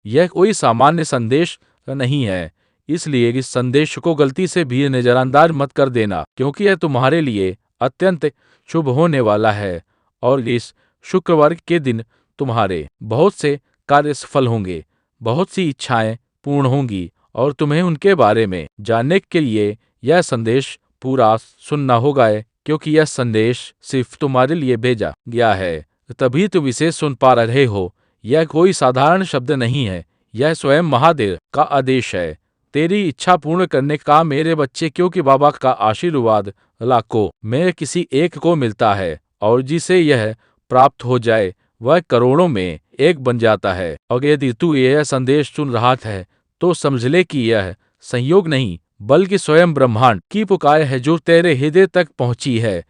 यह कोई सामान्य संदेश नहीं है, इसलिए इस संदेश को गलती से भी नजरअंदाज मत कर देना, क्योंकि यह तुम्हारे लिए अत्यंत शुभ होने वाला है और इस शुक्रवार के दिन तुम्हारे बहुत से कार्य सफल होंगे, बहुत सी इच्छाएं पूर्ण होंगी और तुम्हें उनके बारे में जानने के लिए यह संदेश पूरा सुनना होगा, क्योंकि यह संदेश सिर्फ तुम्हारे लिए भेजा गया है, तभी तुम इसे सुन पा रहे हो। यह कोई साधारण शब्द नहीं है, यह स्वयं महादेव का आदेश है। तेरी इच्छा पूर्ण करने का मेरे बच्चे, क्योंकि बाबा का आशीर्वाद लाखों में किसी एक को मिलता है और जिसे यह प्राप्त हो जाए वह करोड़ों में एक बन जाता है। और यदि तू यह संदेश सुन रहा है तो समझ ले कि यह संयोग नहीं बल्कि स्वयं ब्रह्मांड की पुकार है जो तेरे हृदय तक पहुंची है,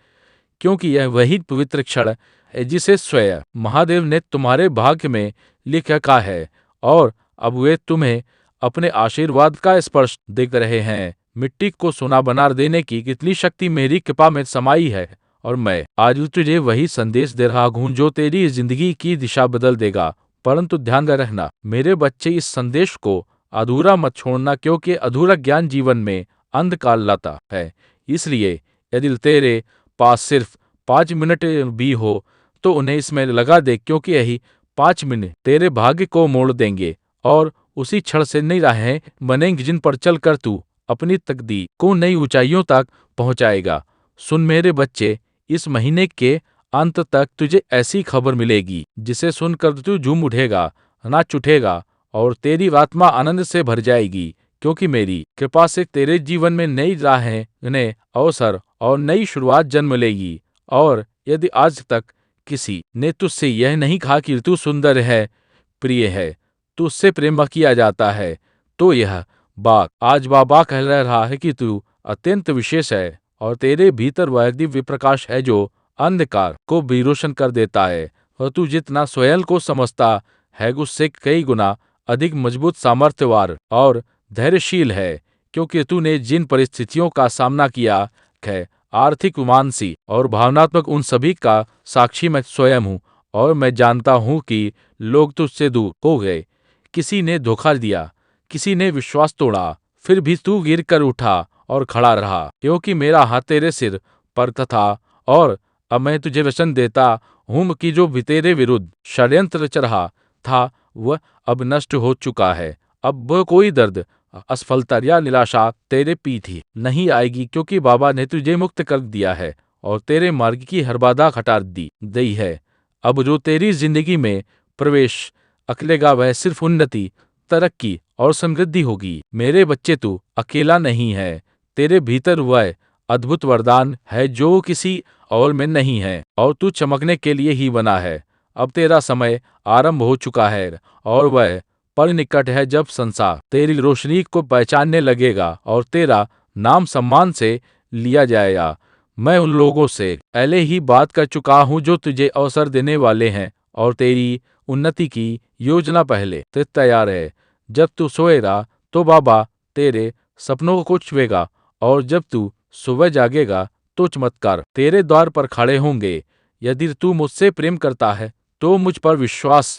क्योंकि यह वही पवित्र क्षण है जिसे स्वयं महादेव ने तुम्हारे भाग्य में लिख रखा है और अब वे तुम्हें अपने आशीर्वाद का स्पर्श देख रहे हैं। मिट्टी को सोना बना देने की कितनी शक्ति मेरी कृपा में समाई है और मैं आज तुझे वही संदेश दे रहा हूँ जो तेरी जिंदगी की दिशा बदल देगा। परंतु ध्यान रखना मेरे बच्चे, इस संदेश को अधूरा मत छोड़ना, क्योंकि अधूरा ज्ञान जीवन में अंधकार लाता है। इसलिए यदि तेरे पास सिर्फ 5 मिनट भी हो तो उन्हें इसमें लगा दे, क्योंकि यही 5 मिनट तेरे भाग्य को मोड़ देंगे और उसी क्षण से नई राहें बनेंगी जिन पर चलकर तू अपनी तकदीर को नई ऊंचाइयों तक पहुंचाएगा। सुन मेरे बच्चे, इस महीने के अंत तक तुझे ऐसी खबर मिलेगी जिसे सुनकर तू झूम उठेगा, नाच उठेगा और तेरी आत्मा आनंद से भर जाएगी, क्योंकि मेरी कृपा से तेरे जीवन में नई राहें, नए अवसर और नई शुरुआत जन्म लेगी। और यदि आज तक किसी ने तुझसे यह नहीं कहा कि तू सुंदर है, प्रिय है, तुझसे प्रेम किया जाता है, तो यह बात आज बाबा कह रहा है कि तू अत्यंत विशेष है और तेरे भीतर वह दिव्य प्रकाश है जो अंधकार को भी रोशन कर देता है। और तू जितना स्वयं को समझता है उससे कई गुना अधिक मजबूत, सामर्थ्यवान और धैर्यशील है, क्योंकि तूने जिन परिस्थितियों का सामना किया है, आर्थिक, मानसिक और भावनात्मक, उन सभी का साक्षी मैं स्वयं हूँ। और मैं जानता हूँ कि लोग तुझसे दूर हो गए, किसी ने धोखा दिया, किसी ने विश्वास तोड़ा, फिर भी तू गिर कर उठा और खड़ा रहा, क्योंकि मेरा हाथ तेरे सिर पर था। और अब मैं तुझे वचन देता हूँ कि जो भी तेरे विरुद्ध षड्यंत्र रच रहा था वह अब नष्ट हो चुका है। अब वह कोई दर्द, असफलता या निराशा तेरे पीछे नहीं आएगी, क्योंकि बाबा ने तुझे मुक्त कर दिया है और तेरे मार्ग की हर बाधा हटा दी गई है। अब जो तेरी जिंदगी में प्रवेश अकलेगा वह सिर्फ उन्नति, तरक्की और समृद्धि होगी। मेरे बच्चे, तू अकेला नहीं है, तेरे भीतर वह अद्भुत वरदान है जो किसी और में नहीं है और तू चमकने के लिए ही बना है। अब तेरा समय आरंभ हो चुका है और वह पल निकट है जब संसार तेरी रोशनी को पहचानने लगेगा और तेरा नाम सम्मान से लिया जाएगा। मैं उन लोगों से पहले ही बात कर चुका हूँ जो तुझे अवसर देने वाले हैं और तेरी उन्नति की योजना पहले से तैयार है। जब तू सोएगा तो बाबा तेरे सपनों को छुएगा और जब तू सुबह जागेगा तो चमत्कार तेरे द्वार पर खड़े होंगे। यदि तू मुझसे प्रेम करता है तो मुझ पर विश्वास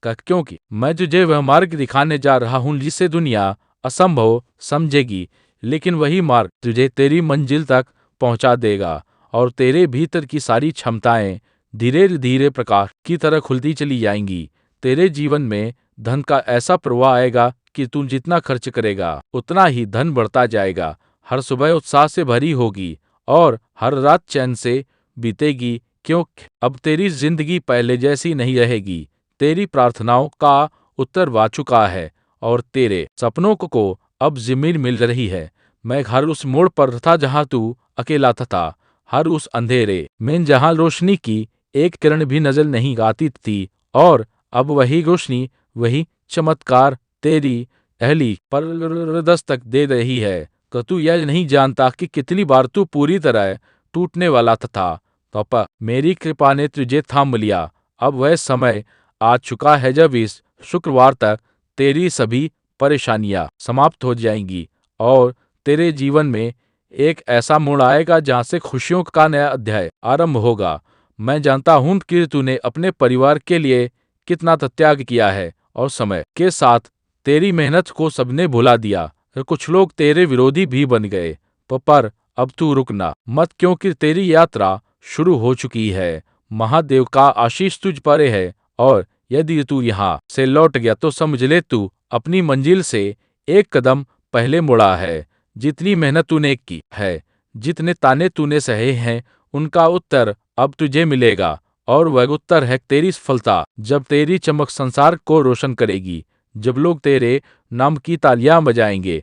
कर, क्योंकि मैं तुझे वह मार्ग दिखाने जा रहा हूँ जिसे दुनिया असंभव समझेगी, लेकिन वही मार्ग तुझे तेरी मंजिल तक पहुंचा देगा और तेरे भीतर की सारी क्षमताएं धीरे धीरे प्रकाश की तरह खुलती चली जाएंगी। तेरे जीवन में धन का ऐसा प्रवाह आएगा कि तू जितना खर्च करेगा उतना ही धन बढ़ता जाएगा। हर सुबह उत्साह से भरी होगी और हर रात चैन से बीतेगी, क्योंकि अब तेरी जिंदगी पहले जैसी नहीं रहेगी। तेरी प्रार्थनाओं का उत्तर आ चुका है और तेरे सपनों को अब जमीन मिल रही है। मैं हर उस मोड़ पर था जहां तू अकेला था, हर उस अंधेरे में जहां रोशनी की एक किरण भी नजर नहीं आती थी, और अब वही रोशनी, वही चमत्कार तेरी पहली पर दस्तक दे रही है। तो तू यह नहीं जानता कि कितनी बार तू पूरी तरह टूटने वाला था, तो मेरी कृपा ने तुझे थाम लिया। अब वह समय आ चुका है जब इस शुक्रवार तक तेरी सभी परेशानियां समाप्त हो जाएंगी और तेरे जीवन में एक ऐसा मोड़ आएगा जहां से खुशियों का नया अध्याय आरंभ होगा। मैं जानता हूं कि तूने अपने परिवार के लिए कितना त्याग किया है और समय के साथ तेरी मेहनत को सबने भुला दिया। कुछ लोग तेरे विरोधी भी बन गए, पर अब तू रुकना मत, क्योंकि तेरी यात्रा शुरू हो चुकी है। महादेव का आशीष तुझ पर है, और यदि तू यहाँ से लौट गया तो समझ ले तू अपनी मंजिल से एक कदम पहले मुड़ा है। जितनी मेहनत तूने की है, जितने ताने तूने सहे हैं, उनका उत्तर अब तुझे मिलेगा, और वह उत्तर है तेरी सफलता। जब तेरी चमक संसार को रोशन करेगी, जब लोग तेरे नाम की तालियां बजाएंगे,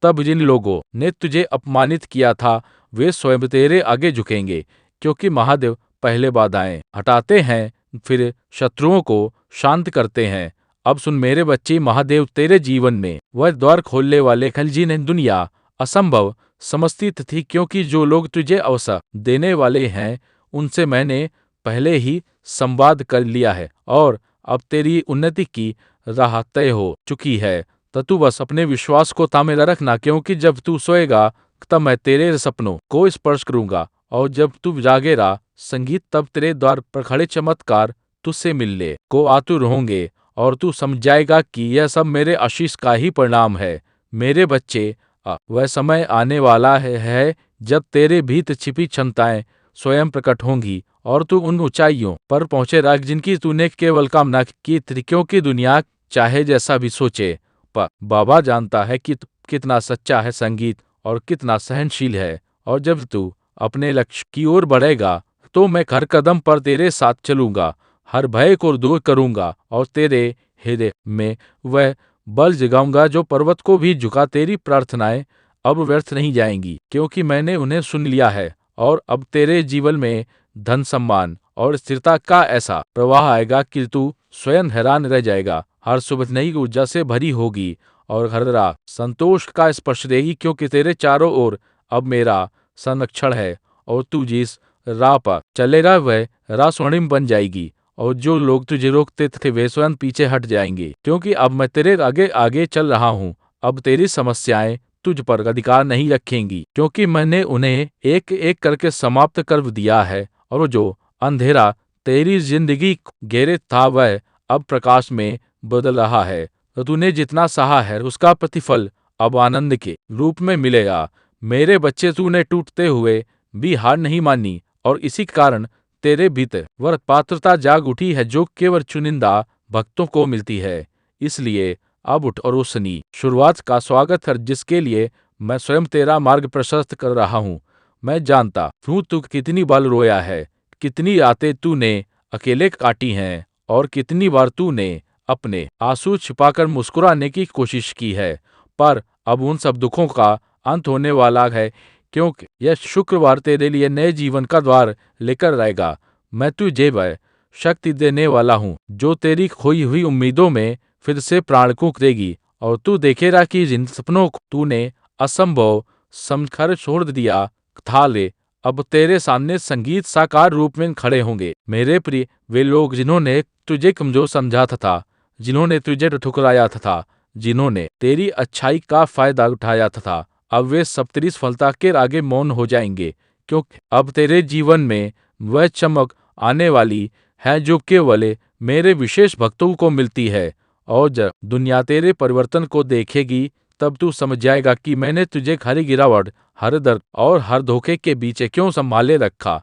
तब जिन लोगों ने तुझे अपमानित किया था वे स्वयं तेरे आगे झुकेंगे, क्योंकि महादेव पहले बाधाएं हटाते हैं, फिर शत्रुओं को शांत करते हैं। अब सुन मेरे बच्चे, महादेव तेरे जीवन में वह द्वार खोलने वाले हैं जिन्हें दुनिया असंभव समझती थी, क्योंकि जो लोग तुझे अवसर देने वाले हैं उनसे मैंने पहले ही संवाद कर लिया है, और अब तेरी उन्नति की राह तय हो चुकी है। तो तू बस अपने विश्वास को तामे रखना, क्योंकि जब तू सोएगा तब मैं तेरे सपनों को स्पर्श करूंगा, और जब तू जागेगा संगीत तब तेरे द्वार पर खड़े चमत्कार तुझसे मिलने को आतुर होंगे, और तू समझ जाएगा कि यह सब मेरे आशीष का ही परिणाम है। मेरे बच्चे, वह समय आने वाला है जब तेरे भीतर छिपी क्षमताएं स्वयं प्रकट होंगी, और तू उन ऊंचाइयों पर पहुंचेगा जिनकी तूने केवल कामना की थी, क्योंकि दुनिया चाहे जैसा भी सोचे, पर बाबा जानता है कि तू कितना सच्चा है संगीत, और कितना सहनशील है। और जब तू अपने लक्ष्य की ओर बढ़ेगा तो मैं हर कदम पर तेरे साथ चलूंगा, हर भय को दूर करूंगा, और तेरे हृदय में वह बल जगाऊंगा जो पर्वत को भी झुका। तेरी प्रार्थनाएं अब व्यर्थ नहीं जाएंगी, क्योंकि मैंने उन्हें सुन लिया है, और अब तेरे जीवन में धन, सम्मान और स्थिरता का ऐसा प्रवाह आएगा कि तू स्वयं हैरान रह जाएगा। हर सुबह नई ऊर्जा से भरी होगी, और हर रात संतोष का स्पर्श देगी, क्योंकि तेरे चारों ओर अब मेरा संरक्षण है, और तू जिस राह पर चलेगा वह राह स्वर्णिम बन जाएगी, और जो लोग तुझे रोकते थे वे स्वयं पीछे हट जाएंगे, क्योंकि अब मैं तेरे आगे आगे चल रहा हूँ। अब तेरी समस्याएं तुझ पर अधिकार नहीं रखेंगी, क्योंकि मैंने उन्हें एक एक करके समाप्त कर दिया है, और जो अंधेरा तेरी जिंदगी घेरे था वह अब प्रकाश में बदल रहा है। तो तूने जितना सहा है उसका प्रतिफल अब आनंद के रूप में मिलेगा। मेरे बच्चे, तूने टूटते हुए भी हार नहीं मानी, और इसी कारण तेरे भीतर वह पात्रता जाग उठी है जो केवल चुनिंदा भक्तों को मिलती है। इसलिए अब उठ और उस नई शुरुआत का स्वागत कर जिसके लिए मैं स्वयं तेरा मार्ग प्रशस्त कर रहा हूँ। मैं जानता हूँ तू कितनी बार रोया है, कितनी रातें तूने अकेले काटी हैं, और कितनी बार तूने अपने आंसू छिपाकर मुस्कुराने की कोशिश की है। पर अब उन सब दुखों का अंत होने वाला है, क्योंकि यह शुक्रवार तेरे लिए नए जीवन का द्वार लेकर आएगा। मैं तुझे वह शक्ति देने वाला हूँ जो तेरी खोई हुई उम्मीदों में फिर से प्राण फूंक देगी, और तू देखेगा कि जिन सपनों को तूने असंभव समझकर छोड़ दिया था ले अब तेरे सामने संगीत साकार रूप में खड़े होंगे। मेरे प्रिय, वे लोग जिन्होंने तुझे कमजोर समझा था, जिन्होंने तुझे ठुकराया था, जिन्होंने तेरी अच्छाई का फायदा उठाया था, अब वे सब तेरी सफलता के आगे मौन हो जाएंगे, क्योंकि अब तेरे जीवन में वह चमक आने वाली है जो केवल मेरे विशेष भक्तों को मिलती है। और जब दुनिया तेरे परिवर्तन को देखेगी तब तू समझ जाएगा कि मैंने तुझे हर गिरावट, हर दर्द और हर धोखे के बीच क्यों संभाले रखा,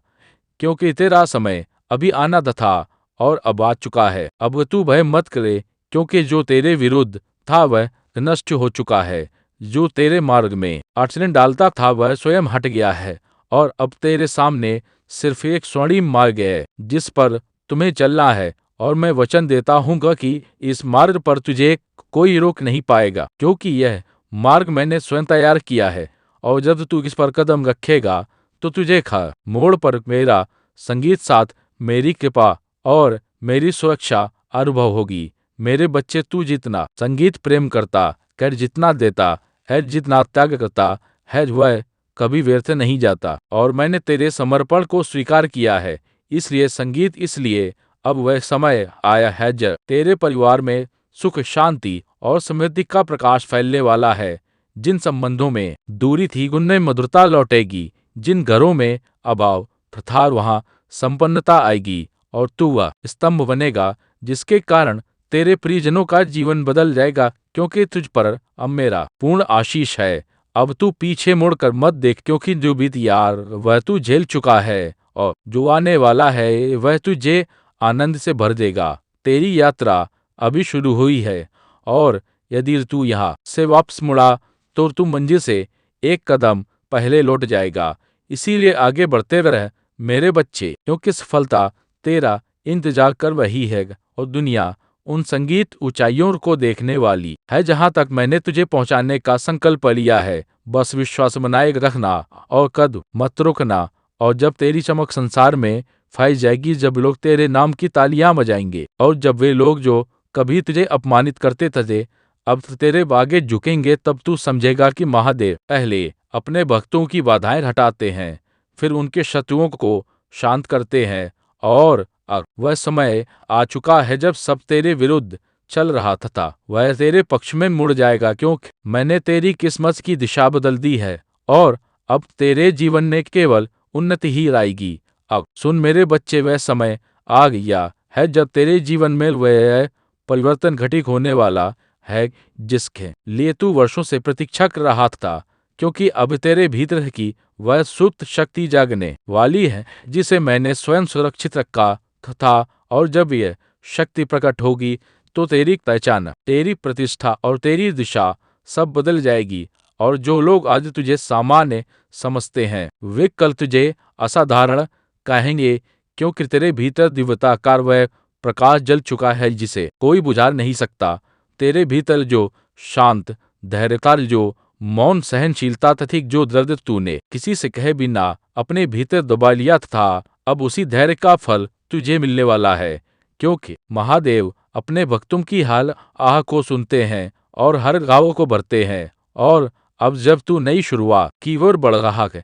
क्योंकि तेरा समय अभी आना था और अब आ चुका है। अब तू भय मत करे, क्योंकि जो तेरे विरुद्ध था वह नष्ट हो चुका है। जो तेरे मार्ग में अड़चन डालता था वह स्वयं हट गया है, और अब तेरे सामने सिर्फ एक स्वर्णिम मार्ग है जिस पर तुम्हें चलना है। और मैं वचन देता हूँ कि इस मार्ग पर तुझे कोई रोक नहीं पाएगा, क्योंकि यह मार्ग मैंने स्वयं तैयार किया है। और जब तू इस पर कदम रखेगा तो तुझे हर मोड़ पर मेरा संगीत साथ, मेरी कृपा और मेरी सुरक्षा अनुभव होगी। मेरे बच्चे, तू जितना संगीत प्रेम करता कर, जितना देता है, जितना त्याग करता है, वह कभी व्यर्थ नहीं जाता। और मैंने तेरे समर्पण को स्वीकार किया है, इसलिए संगीत, इसलिए अब वह समय आया है जब तेरे परिवार में सुख, शांति और समृद्धि का प्रकाश फैलने वाला है। जिन संबंधों में दूरी थी उनमें मधुरता लौटेगी, जिन घरों में अभाव था वहां संपन्नता आएगी, और तू वह स्तंभ बनेगा जिसके कारण तेरे परिजनों का जीवन बदल जाएगा, क्योंकि तुझ पर अब मेरा पूर्ण आशीष है। अब तू पीछे मुड़कर मत देख, क्योंकि जो बीत यार वह तू झेल चुका है, और जो आने वाला है वह तुझे आनंद से भर देगा। तेरी यात्रा अभी शुरू हुई है, और यदि तू यहाँ से वापस मुड़ा तो तू मंजिल से एक कदम पहले लौट जाएगा। इसीलिए आगे बढ़ते रह मेरे बच्चे, क्योंकि सफलता तेरा इंतजार कर रही है, और दुनिया उन संगीत ऊंचाइयों को देखने वाली है जहां तक मैंने तुझे पहुंचाने का संकल्प लिया है। बस विश्वास बनाए रखना और कद मत रुकना, और जब तेरी चमक संसार में फैल जाएगी, जब लोग तेरे नाम की तालियां बजाएंगे, और जब वे लोग जो कभी तुझे अपमानित करते थे अब तेरे आगे झुकेंगे, तब तू समझेगा कि महादेव पहले अपने भक्तों की बाधाएं हटाते हैं, फिर उनके शत्रुओं को शांत करते हैं। और अब वह समय आ चुका है जब सब तेरे विरुद्ध चल रहा था वह तेरे पक्ष में मुड़ जाएगा, क्योंकि मैंने तेरी किस्मत की दिशा बदल दी है, और अब तेरे जीवन में केवल उन्नति ही आएगी। अब सुन मेरे बच्चे, वह समय आ गया है जब तेरे जीवन में वह परिवर्तन घटित होने वाला है जिसके लिए तू वर्षों से प्रतीक्षा कर रहा था, क्योंकि अब तेरे भीतर की वह सुप्त शक्ति जागने वाली है जिसे मैंने स्वयं सुरक्षित रखा था। और जब यह शक्ति प्रकट होगी तो तेरी पहचान, तेरी प्रतिष्ठा और तेरी दिशा सब बदल जाएगी, और जो लोग आज तुझे सामान्य समझते हैं वे कल तुझे असाधारण कहेंगे, क्योंकि तेरे भीतर दिव्यताकार वह प्रकाश जल चुका है जिसे कोई बुझा नहीं सकता। तेरे भीतर जो शांत धैर्यकार, जो मौन सहनशीलता तथा जो दर्द तूने किसी से कहे बिना अपने भीतर दबा लिया था, अब उसी धैर्य का फल तुझे मिलने वाला है, क्योंकि महादेव अपने भक्तों की हाल आह को सुनते हैं और हर घाव को भरते हैं। और अब जब तू नई शुरुआत की ओर बढ़ रहा है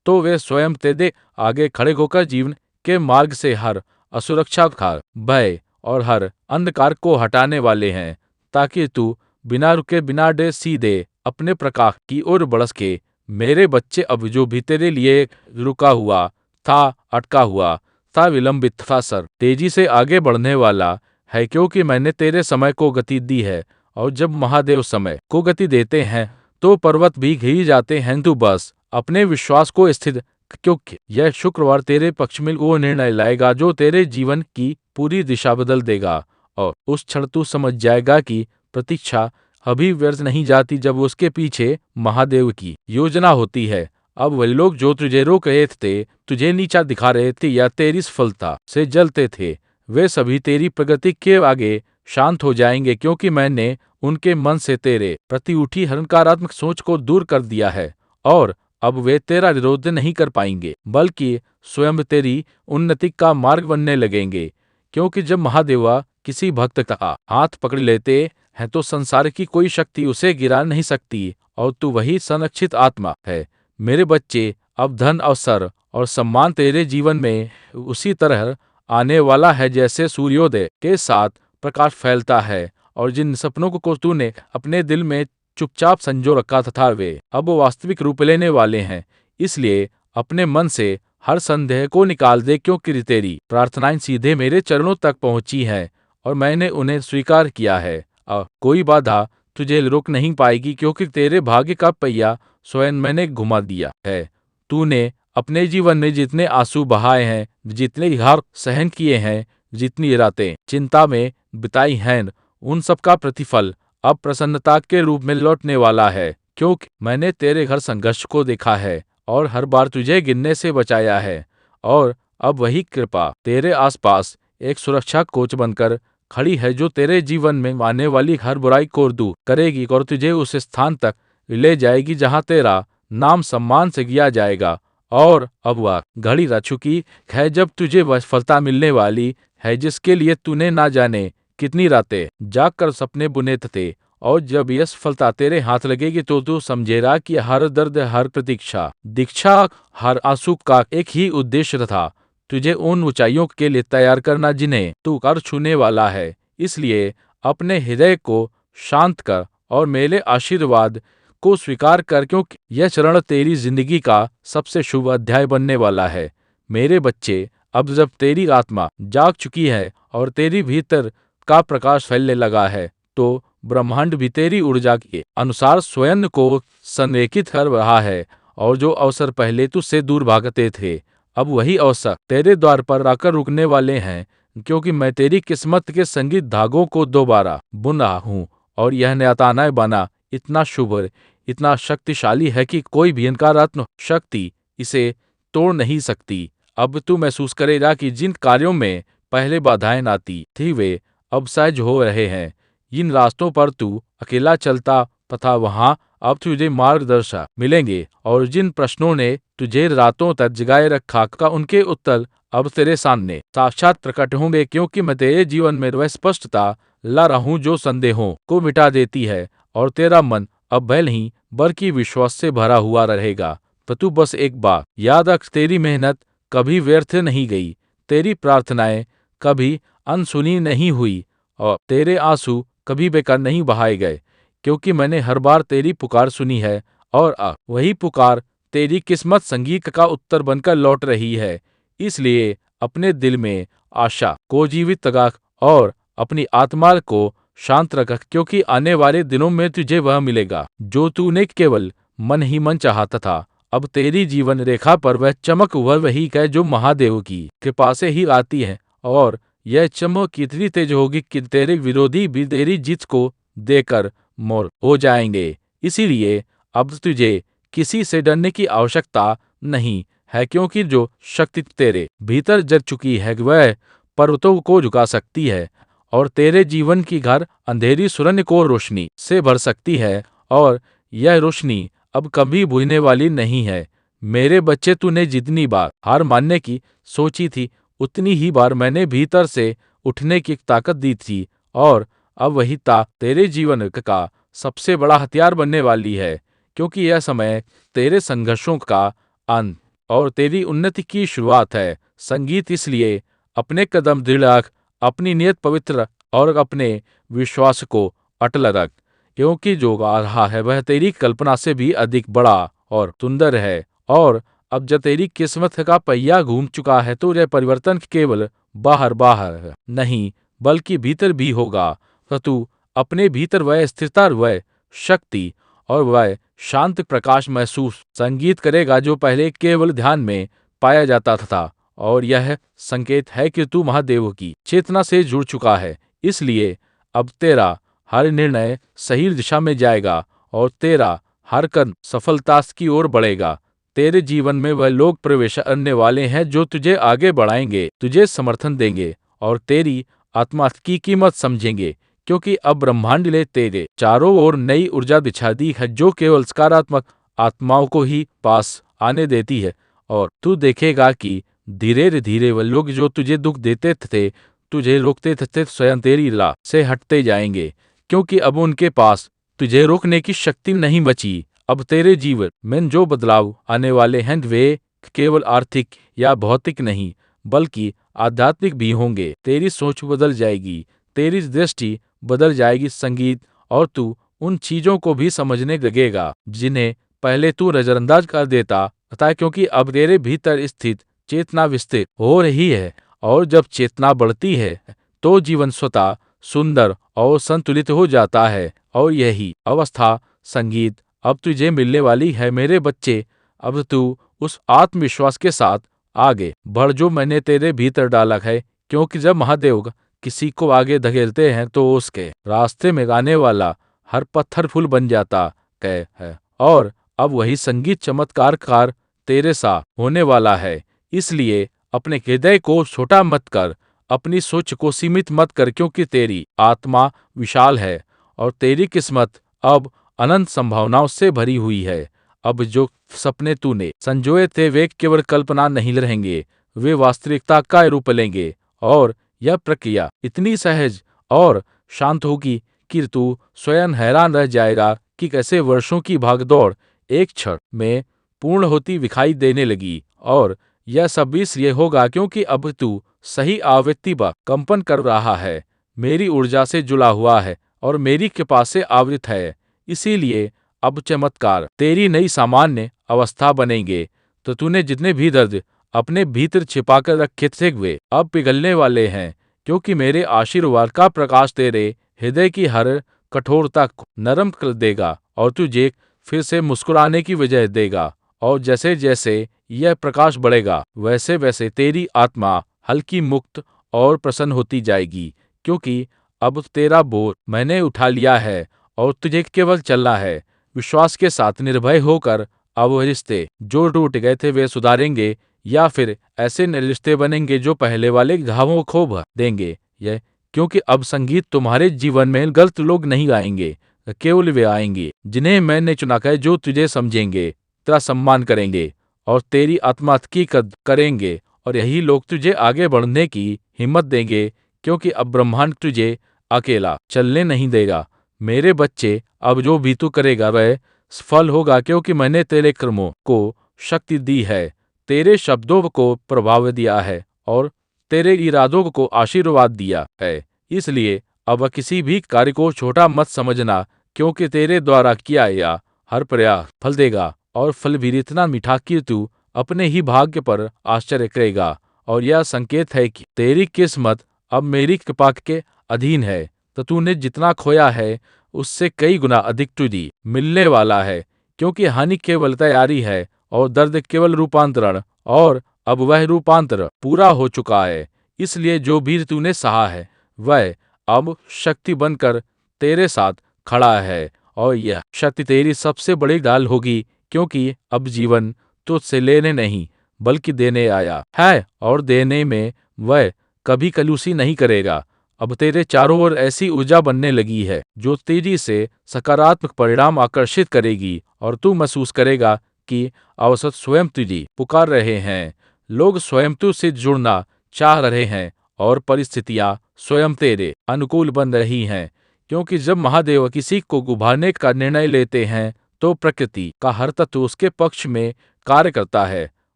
तो वे स्वयं तेरे आगे खड़े होकर जीवन के मार्ग से हर असुरक्षा का भय और हर अंधकार को हटाने वाले हैं, ताकि तू बिना रुके बिना डरे सीधे अपने प्रकाश की ओर बढ़ सके। मेरे बच्चे, अब जो भी तेरे लिए रुका हुआ था, अटका हुआ था, विलंबित था, सर तेजी से आगे बढ़ने वाला है, क्योंकि मैंने तेरे समय को गति दी है। और जब महादेव समय को गति देते हैं तो पर्वत भी घिर जाते हैं। तू बस अपने विश्वास को स्थिर, क्योंकि यह शुक्रवार तेरे पक्ष में वो निर्णय लाएगा जो तेरे जीवन की पूरी दिशा बदल देगा। और उस क्षण तू समझ जाएगा कि प्रतीक्षा अभी व्यर्थ नहीं जाती, जब उसके पीछे महादेव की योजना होती है। अब वही लोग जो तुझे रोक रहे थे, तुझे नीचा दिखा रहे थे या तेरी सफलता से जलते थे, वे सभी तेरी प्रगति के आगे शांत हो जाएंगे, क्योंकि मैंने उनके मन से तेरे प्रति उठी नकारात्मक सोच को दूर कर दिया है। और अब वे तेरा विरोध नहीं कर पाएंगे, बल्कि स्वयं तेरी उन्नति का मार्ग बनने लगेंगे, क्योंकि जब महादेवा किसी भक्त का हाथ पकड़ लेते हैं तो संसार की कोई शक्ति उसे गिरा नहीं सकती, और तू वही संरक्षित आत्मा है। मेरे बच्चे, अब धन, अवसर और सम्मान तेरे जीवन में उसी तरह आने वाला है जैसे सूर्योदय के साथ प्रकाश फैलता है, और जिन सपनों को तूने अपने दिल में चुपचाप संजो रखा था वे अब वास्तविक रूप लेने वाले हैं। इसलिए अपने मन से हर संदेह को निकाल दे, क्योंकि तेरी प्रार्थनाएं सीधे मेरे चरणों तक पहुंची हैं और मैंने उन्हें स्वीकार किया है। अब कोई बाधा तुझे रोक नहीं पाएगी, क्योंकि तेरे भाग्य का पहिया स्वयं मैंने घुमा दिया है। तूने अपने जीवन में जितने आंसू बहाए हैं, जितने हार सहन किए हैं, जितनी रातें चिंता में बिताई हैं, उन सब का प्रतिफल अब प्रसन्नता के रूप में लौटने वाला है, क्योंकि मैंने तेरे घर संघर्ष को देखा है और हर बार तुझे गिरने से बचाया है। और अब वही कृपा तेरे आसपास एक सुरक्षा कोच बनकर खड़ी है, जो तेरे जीवन में आने वाली हर बुराई को दूर करेगी और तुझे उस स्थान तक ले जाएगी जहां तेरा नाम सम्मान से किया जाएगा। और अब वह घड़ी आ चुकी है जब तुझे वह सफलता मिलने वाली है जिसके लिए तूने ना जाने कितनी रातें जागकर सपने बुने थे। और जब यह सफलता तेरे हाथ लगेगी तो तू समझेगा कि हर दर्द, हर प्रतीक्षा, दीक्षा, हर आंसू का एक ही उद्देश्य था, तुझे उन ऊंचाइयों के लिए तैयार करना जिन्हें तू कर छूने वाला है। इसलिए अपने हृदय को शांत कर और मेरे आशीर्वाद को स्वीकार कर, क्योंकि यह चरण तेरी जिंदगी का सबसे शुभ अध्याय बनने वाला है। मेरे बच्चे, अब जब तेरी आत्मा जाग चुकी है और तेरी भीतर का प्रकाश फैलने लगा है, तो ब्रह्मांड भी तेरी ऊर्जा के अनुसार स्वयं को संरेखित कर रहा है। और जो अवसर पहले तुझसे दूर भागते थे, अब वही अवसर तेरे द्वार पर आकर रुकने वाले हैं, क्योंकि मैं तेरी किस्मत के संगीत धागों को दोबारा बुन रहा हूँ। और यह न्याताना बना इतना शुभ, इतना शक्तिशाली है कि कोई भी नकारात्मक शक्ति इसे तोड़ नहीं सकती। अब तू महसूस करेगा कि जिन कार्यों में पहले बाधाएं आती थी, वे अब सहज हो रहे हैं। जिन रास्तों पर तू अकेला चलता तथा वहां अब तुझे मार्गदर्शक मिलेंगे, और जिन प्रश्नों ने तुझे रातों तक जगाए रखा का उनके उत्तर अब तेरे सामने साक्षात प्रकट होंगे, क्योंकि मैं तेरे जीवन में वह स्पष्टता ला रहा हूं जो संदेहों को मिटा देती है, और तेरा मन अब भय नहीं बल्कि विश्वास से भरा हुआ रहेगा। तो तू बस एक बात याद रख, तेरी मेहनत कभी व्यर्थ नहीं गई, तेरी प्रार्थनाएं कभी अनसुनी नहीं हुई, और तेरे आंसू कभी बेकार नहीं बहाए गए, क्योंकि मैंने हर बार तेरी पुकार सुनी है। और वही पुकार तेरी किस्मत संगीत का उत्तर बनकर लौट रही है। इसलिए अपने दिल में आशा को जीवित रख और अपनी आत्मा को शांत रख, क्योंकि आने वाले दिनों में तुझे वह मिलेगा जो तूने केवल मन ही मन चाहता था। अब तेरी जीवन रेखा पर वह चमक वही है जो महादेव की कृपा से ही आती है, और यह चमक इतनी तेज होगी कि तेरे विरोधी भी तेरी जीत को देकर मोर हो जाएंगे। इसीलिए अब तुझे किसी से डरने की आवश्यकता नहीं है, क्योंकि जो शक्ति तेरे भीतर जग चुकी है वह पर्वतों को झुका सकती है, और तेरे जीवन की घर अंधेरी सुरंग को रोशनी से भर सकती है, और यह रोशनी अब कभी बुझने वाली नहीं है। मेरे बच्चे, तूने जितनी बार हार मानने की सोची थी, उतनी ही बार मैंने भीतर से उठने की ताकत दी थी, और अब वही तेरे जीवन का सबसे बड़ा हथियार बनने वाली है, क्योंकि यह समय तेरे संघर्षों का अंत और तेरी उन्नति की शुरुआत है। संगीत, इसलिए अपने कदम दृढ़ रख, अपनी नियत पवित्र रख, और अपने विश्वास को अटल रख, क्योंकि जो आ रहा है वह तेरी कल्पना से भी अधिक बड़ा और सुंदर है। और अब जब तेरी किस्मत का पहिया घूम चुका है, तो यह परिवर्तन केवल बाहर बाहर नहीं बल्कि भीतर भी होगा। तो तू अपने भीतर वह स्थिरता, वह शक्ति और वह शांत प्रकाश महसूस संगीत करेगा जो पहले केवल ध्यान में पाया जाता था। और यह संकेत है कि तू महादेव की चेतना से जुड़ चुका है। इसलिए अब तेरा हर निर्णय सही दिशा में जाएगा, और तेरा हर कदम सफलता की ओर बढ़ेगा। तेरे जीवन में वह लोग प्रवेश करने वाले हैं जो तुझे आगे बढ़ाएंगे, तुझे समर्थन देंगे, और तेरी आत्मा की कीमत समझेंगे, क्योंकि अब ब्रह्मांड ने तेरे चारों ओर नई ऊर्जा बिछा दी है जो केवल सकारात्मक आत्माओं को ही पास आने देती है। और तू देखेगा कि धीरे धीरे वह लोग जो तुझे दुख देते थे, तुझे रोकते थे, स्वयं तेरी राह से हटते जाएंगे, क्योंकि अब उनके पास तुझे रोकने की शक्ति नहीं बची। अब तेरे जीवन में जो बदलाव आने वाले हैं वे केवल आर्थिक या भौतिक नहीं बल्कि आध्यात्मिक भी होंगे। तेरी सोच बदल जाएगी, तेरी दृष्टि बदल जाएगी संगीत, और तू उन चीजों को भी समझने लगेगा जिन्हें पहले तू नजरअंदाज कर देता था, क्योंकि अब तेरे भीतर स्थित चेतना विस्तृत हो रही है, और जब चेतना बढ़ती है तो जीवन स्वतः सुंदर और संतुलित हो जाता है। और यही अवस्था संगीत अब तुझे मिलने वाली है मेरे बच्चे। अब तू उस आत्मविश्वास के साथ आगे बढ़ जो मैंने तेरे भीतर डाला है, क्योंकि जब महादेव किसी को आगे धकेलते हैं तो उसके रास्ते में आने वाला हर पत्थर फूल बन जाता है। और अब वही संगीत चमत्कार तेरे साथ होने वाला है। इसलिए अपने हृदय को छोटा मत कर, अपनी सोच को सीमित मत कर, क्योंकि तेरी आत्मा विशाल है और तेरी किस्मत अब अनंत संभावनाओं से भरी हुई है। अब जो सपने तूने संजोए थे वे केवल कल्पना नहीं रहेंगे, वे वास्तविकता का रूप लेंगे। और यह प्रक्रिया इतनी सहज और शांत होगी कि तू स्वयं हैरान रह जाएगा कि कैसे वर्षों की भागदौड़ एक क्षण में पूर्ण होती दिखाई देने लगी। और यह सब इसलिए होगा क्योंकि अब तू सही आवृत्ति पर कंपन कर रहा है, मेरी ऊर्जा से जुड़ा हुआ है और मेरी कृपा से आवृत है। इसीलिए अब चमत्कार तेरी नई सामान्य अवस्था बनेंगे। तो तूने जितने भी दर्द अपने भीतर छिपाकर रखे थे वे अब पिघलने वाले हैं। क्योंकि मेरे आशीर्वाद का प्रकाश तेरे हृदय की हर कठोरता को नरम कर देगा और तुझे फिर से मुस्कुराने की वजह देगा। और जैसे जैसे यह प्रकाश बढ़ेगा वैसे वैसे तेरी आत्मा हल्की, मुक्त और प्रसन्न होती जाएगी, क्योंकि अब तेरा बोझ मैंने उठा लिया है और तुझे केवल चलना है। विश्वास के साथ निर्भय होकर अब वह रिश्ते जो टूट गए थे वे सुधारेंगे, या फिर ऐसे नए रिश्ते बनेंगे जो पहले वाले घावों को भर देंगे। यह क्योंकि अब संगीत तुम्हारे जीवन में गलत लोग नहीं गाएंगे, केवल वे आएंगे जिन्हें मैंने चुना है, जो तुझे समझेंगे, तेरा सम्मान करेंगे और तेरी आत्मा की कद्र करेंगे। और यही लोग तुझे आगे बढ़ने की हिम्मत देंगे, क्योंकि अब ब्रह्मांड तुझे अकेला चलने नहीं देगा। मेरे बच्चे, अब जो भी तू करेगा वह सफल होगा, क्योंकि मैंने तेरे कर्मों को शक्ति दी है, तेरे शब्दों को प्रभाव दिया है और तेरे इरादों को आशीर्वाद दिया है। इसलिए अब किसी भी कार्य को छोटा मत समझना, क्योंकि तेरे द्वारा किया या हर प्रयास फल देगा, और फल भी इतना मीठा कि तू अपने ही भाग्य पर आश्चर्य करेगा। और यह संकेत है कि तेरी किस्मत अब मेरी कृपा के अधीन है, तो तूने जितना खोया है उससे कई गुना अधिक तुझे मिलने वाला है, क्योंकि हानि केवल तैयारी है और दर्द केवल रूपांतरण, और अब वह रूपांतर पूरा हो चुका है। इसलिए जो भी तूने सहा है वह अब शक्ति बनकर तेरे साथ खड़ा है, और यह शक्ति तेरी सबसे बड़ी ढाल होगी, क्योंकि अब जीवन तुझसे लेने नहीं बल्कि देने आया है, और देने में वह कभी कंजूसी नहीं करेगा। अब तेरे चारों ओर ऐसी ऊर्जा बनने लगी है जो तेजी से सकारात्मक परिणाम आकर्षित करेगी, और तू महसूस करेगा कि अवसर स्वयं तुझे पुकार रहे हैं। लोग स्वयं तुझसे जुड़ना चाह रहे हैं और परिस्थितियां स्वयं तेरे अनुकूल बन रही हैं, क्योंकि जब महादेव किसी को उभारने का निर्णय लेते हैं तो प्रकृति का हर तत्व उसके पक्ष में कार्य करता है,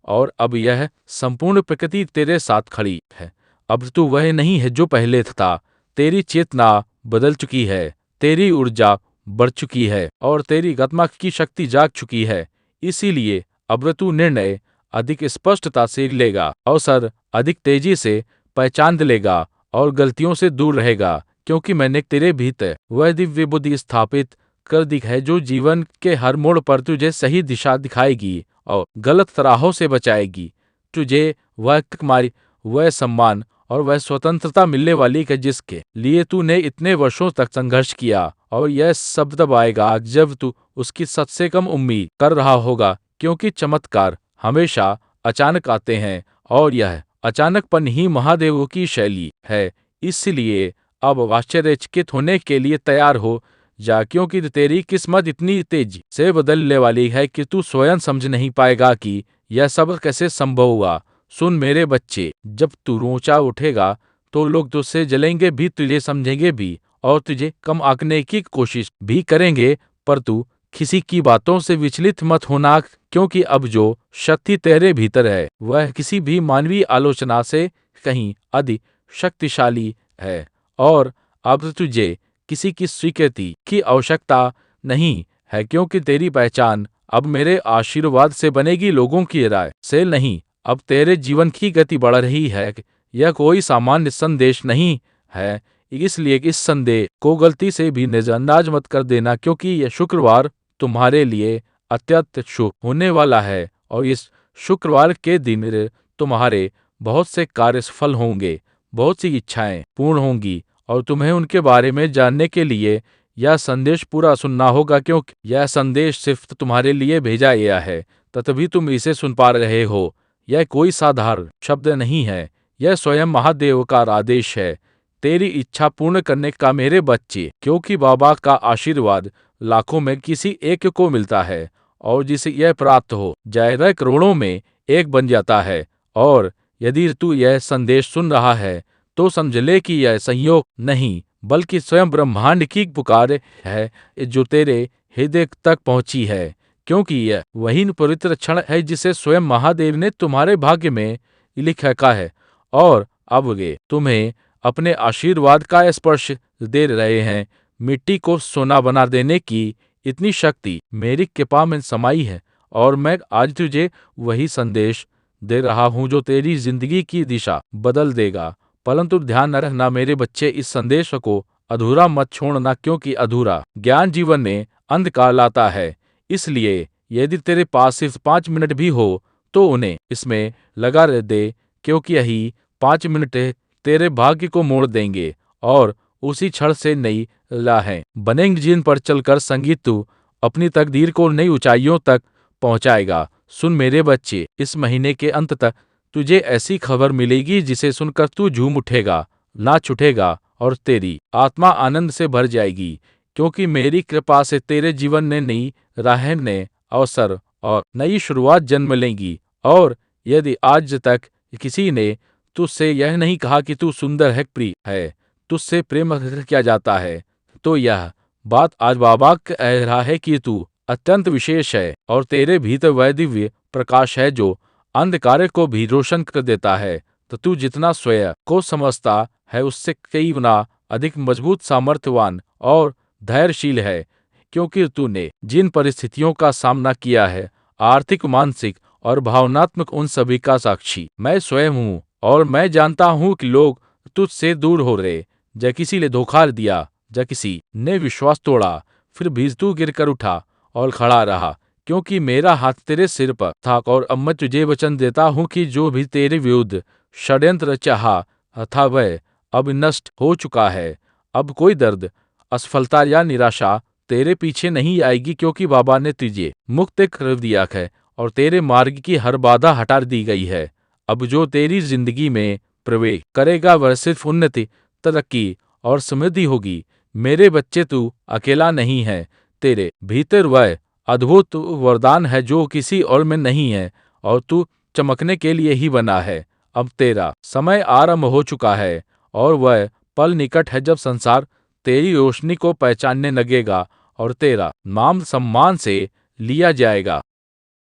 और अब यह संपूर्ण प्रकृति तेरे साथ खड़ी है। अब तू वह नहीं है जो पहले था, तेरी चेतना बदल चुकी है, तेरी ऊर्जा बढ़ चुकी है और तेरी आत्मा की शक्ति जाग चुकी है। इसीलिए अब तू निर्णय अधिक स्पष्टता से लेगा, अवसर अधिक तेजी से पहचान लेगा और गलतियों से दूर रहेगा, क्योंकि मैंने तेरे भीतर वह दिव्य बुद्धि स्थापित कर दी है जो जीवन के हर मोड़ पर तुझे सही दिशा दिखाएगी और गलत राहों से बचाएगी। तुझे वह कुमारी, वह सम्मान और वह स्वतंत्रता मिलने वाली है जिसके लिए तूने इतने वर्षों तक संघर्ष किया, और यह सब तब आएगा जब तू उसकी सबसे कम उम्मीद कर रहा होगा, क्योंकि चमत्कार हमेशा अचानक आते हैं और यह अचानकपन ही महादेवों की शैली है। इसलिए अब आश्चर्यचकित होने के लिए तैयार हो जा, क्योंकि तेरी किस्मत इतनी तेजी से बदलने वाली है कि तू स्वयं समझ नहीं पाएगा कि यह सब कैसे संभव हुआ। सुन मेरे बच्चे, जब तू ऊंचा उठेगा तो लोग तुझसे जलेंगे भी, तुझे समझेंगे भी और तुझे कम आंकने की कोशिश भी करेंगे, पर तू किसी की बातों से विचलित मत होना, क्योंकि अब जो शक्ति तेरे भीतर है वह किसी भी मानवीय आलोचना से कहीं अधिक शक्तिशाली है। और अब तुझे किसी की स्वीकृति की आवश्यकता नहीं है, क्योंकि तेरी पहचान अब मेरे आशीर्वाद से बनेगी, लोगों की राय से नहीं। अब तेरे जीवन की गति बढ़ रही है। यह कोई सामान्य संदेश नहीं है, इसलिए इस संदेश को गलती से भी नजरअंदाज मत कर देना, क्योंकि यह शुक्रवार तुम्हारे लिए अत्यंत शुभ होने वाला है, और इस शुक्रवार के दिन तुम्हारे बहुत से कार्य सफल होंगे, बहुत सी इच्छाएं पूर्ण होंगी, और तुम्हें उनके बारे में जानने के लिए यह संदेश पूरा सुनना होगा, क्योंकि यह संदेश सिर्फ तुम्हारे लिए भेजा गया है, तभी तुम इसे सुन पा रहे हो। यह कोई साधारण शब्द नहीं है, यह स्वयं महादेव का आदेश है, तेरी इच्छा पूर्ण करने का मेरे बच्चे, क्योंकि बाबा का आशीर्वाद लाखों में किसी एक को मिलता है, और जिसे यह प्राप्त हो जाए वह करोड़ों में एक बन जाता है। और यदि तू यह संदेश सुन रहा है तो समझ ले कि यह संयोग नहीं बल्कि स्वयं ब्रह्मांड की पुकार है जो तेरे हृदय तक पहुंची है, क्योंकि यह वही पवित्र क्षण है जिसे स्वयं महादेव ने तुम्हारे भाग्य में लिखा है, और अब वे तुम्हें अपने आशीर्वाद का स्पर्श दे रहे हैं। मिट्टी को सोना बना देने की इतनी शक्ति मेरी कृपा में समाई है, और मैं आज तुझे वही संदेश दे रहा हूं जो तेरी जिंदगी की दिशा बदल देगा। परंतु ध्यान न रखना मेरे बच्चे, इस संदेश को अधूरा मत छोड़ना, क्योंकि अधूरा ज्ञान जीवन में अंधकार लाता है। इसलिए यदि तेरे पास सिर्फ 5 मिनट भी हो तो उन्हें इसमें लगा रह दे, क्योंकि यही 5 मिनट तेरे भाग्य को मोड़ देंगे और उसी क्षण से नई राहें बनेंगी जिन पर चलकर संगीत तू अपनी तकदीर को नई ऊंचाइयों तक पहुंचाएगा। सुन मेरे बच्चे, इस महीने के अंत तक तुझे ऐसी खबर मिलेगी जिसे सुनकर तू झूम उठेगा, नाच उठेगा और तेरी आत्मा आनंद से भर जाएगी, क्योंकि मेरी कृपा से तेरे जीवन में नई राहें, नए अवसर और नई शुरुआत जन्म लेंगी। और यदि आज तक किसी ने तुझसे यह नहीं कहा कि तू सुंदर है, प्रिय है, तुझसे प्रेम किया जाता है, तो यह बात आज बाबा कह रहा है कि तू अत्यंत विशेष है और तेरे भीतर वह दिव्य प्रकाश है जो अंधकार को भी रोशन कर देता है। तो तू जितना स्वयं को समझता है उससे कई गुना अधिक मजबूत, सामर्थ्यवान और धैर्यशील है, क्योंकि तूने जिन परिस्थितियों का सामना किया है, आर्थिक, मानसिक और भावनात्मक, उन सभी का साक्षी मैं स्वयं हूँ। और मैं जानता हूँ कि लोग तुझसे दूर हो रहे, या किसी ने धोखा दिया, या किसी ने विश्वास तोड़ा, फिर भी तू गिरकर उठा और खड़ा रहा, क्योंकि मेरा हाथ तेरे सिर पर था। और अब मैं तुझे वचन देता हूँ कि जो भी तेरे विरुद्ध षड्यंत्र चाहा था वह अब नष्ट हो चुका है। अब कोई दर्द, असफलता या निराशा तेरे पीछे नहीं आएगी, क्योंकि बाबा ने तुझे मुक्त कर दिया है और तेरे मार्ग की हर बाधा हटा दी गई है। अब जो तेरी जिंदगी में प्रवेश करेगा वह सिर्फ उन्नति, तरक्की और समृद्धि होगी। मेरे बच्चे, तू अकेला नहीं है, तेरे भीतर वह अद्भुत वरदान है जो किसी और में नहीं है, और तू चमकने के लिए ही बना है। अब तेरा समय आरंभ हो चुका है और वह पल निकट है जब संसार तेरी रोशनी को पहचानने लगेगा और तेरा नाम सम्मान से लिया जाएगा।